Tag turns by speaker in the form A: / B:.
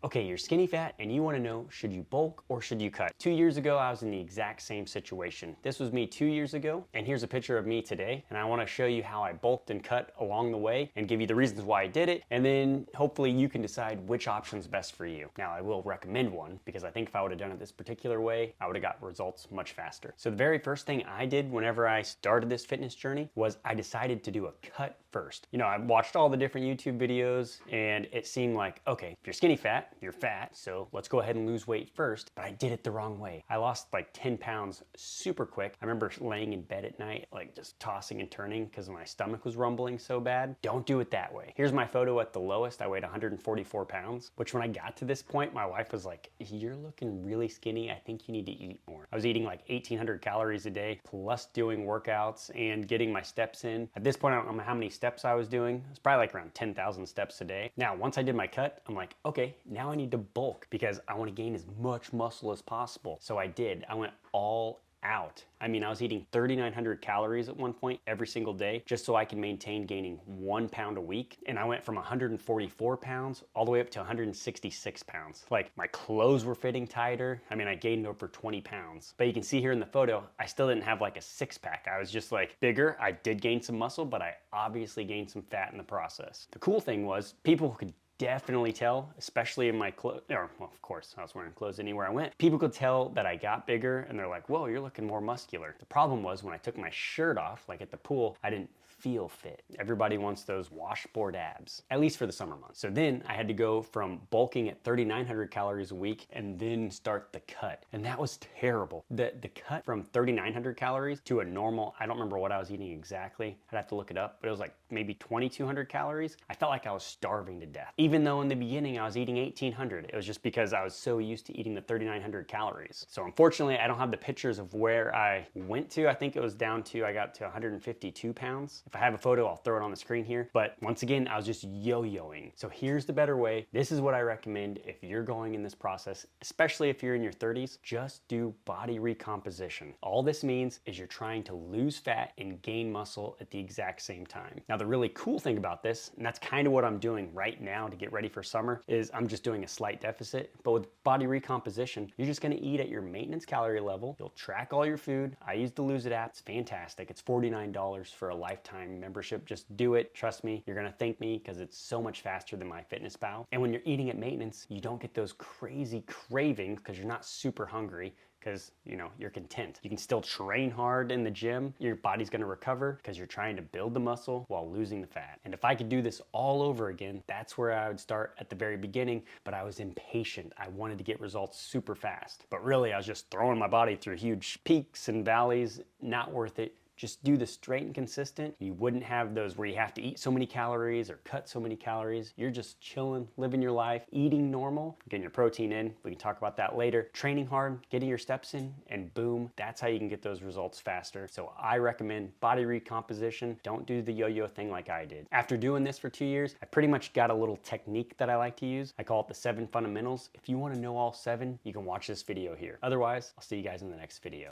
A: Okay, you're skinny fat and you want to know, should you bulk or should you cut? 2 years ago, I was in the exact same situation. This was me 2 years ago, and here's a picture of me today. And I want to show you how I bulked and cut along the way and give you the reasons why I did it. And then hopefully you can decide which option's best for you. Now, I will recommend one because I think if I would have done it this particular way, I would have got results much faster. So the very first thing I did whenever I started this fitness journey was I decided to do a cut first. You know, I watched all the different YouTube videos and it seemed like, okay, if you're skinny fat, you're fat, so let's go ahead and lose weight first. But I did it the wrong way. I lost like 10 pounds super quick. I remember laying in bed at night, like just tossing and turning because my stomach was rumbling so bad. Don't do it that way. Here's my photo at the lowest. I weighed 144 pounds, which when I got to this point, my wife was like, you're looking really skinny. I think you need to eat more. I was eating like 1,800 calories a day, plus doing workouts and getting my steps in. At this point, I don't know how many steps I was doing. It's probably like around 10,000 steps a day. Now, once I did my cut, I'm like, okay, now I need to bulk because I want to gain as much muscle as possible. So I did. I went all out. I mean, I was eating 3,900 calories at one point every single day just so I can maintain gaining 1 pound a week. And I went from 144 pounds all the way up to 166 pounds. Like, my clothes were fitting tighter. I mean, I gained over 20 pounds. But you can see here in the photo, I still didn't have like a six pack. I was just like bigger. I did gain some muscle, but I obviously gained some fat in the process. The cool thing was people could definitely tell, especially in my clothes, or well, of course, I was wearing clothes anywhere I went. People could tell that I got bigger and they're like, whoa, you're looking more muscular. The problem was when I took my shirt off, like at the pool, I didn't feel fit. Everybody wants those washboard abs, at least for the summer months. So then I had to go from bulking at 3,900 calories a week and then start the cut. And that was terrible. The cut from 3,900 calories to a normal, I don't remember what I was eating exactly. I'd have to look it up, but it was like maybe 2,200 calories. I felt like I was starving to death. Even though in the beginning I was eating 1,800, it was just because I was so used to eating the 3,900 calories. So unfortunately, I don't have the pictures of where I went to. I think it was down to, I got to 152 pounds. If I have a photo, I'll throw it on the screen here. But once again, I was just yo-yoing. So here's the better way. This is what I recommend if you're going in this process, especially if you're in your 30s, just do body recomposition. All this means is you're trying to lose fat and gain muscle at the exact same time. Now, the really cool thing about this, and that's kind of what I'm doing right now to get ready for summer, is I'm just doing a slight deficit. But with body recomposition, you're just gonna eat at your maintenance calorie level. You'll track all your food. I use the Lose It app. It's fantastic. It's $49 for a lifetime membership. Just do it. Trust me, you're gonna thank me because it's so much faster than MyFitnessPal. And when you're eating at maintenance, you don't get those crazy cravings because you're not super hungry, because you know you're content. You can still train hard in the gym. Your body's gonna recover because you're trying to build the muscle while losing the fat. And if I could do this all over again, that's where I would start at the very beginning, but I was impatient. I wanted to get results super fast. But really, I was just throwing my body through huge peaks and valleys. Not worth it. Just do the straight and consistent. You wouldn't have those where you have to eat so many calories or cut so many calories. You're just chilling, living your life, eating normal, getting your protein in. We can talk about that later. Training hard, getting your steps in, and boom, that's how you can get those results faster. So I recommend body recomposition. Don't do the yo-yo thing like I did. After doing this for 2 years, I pretty much got a little technique that I like to use. I call it the 7 fundamentals. If you want to know all 7, you can watch this video here. Otherwise, I'll see you guys in the next video.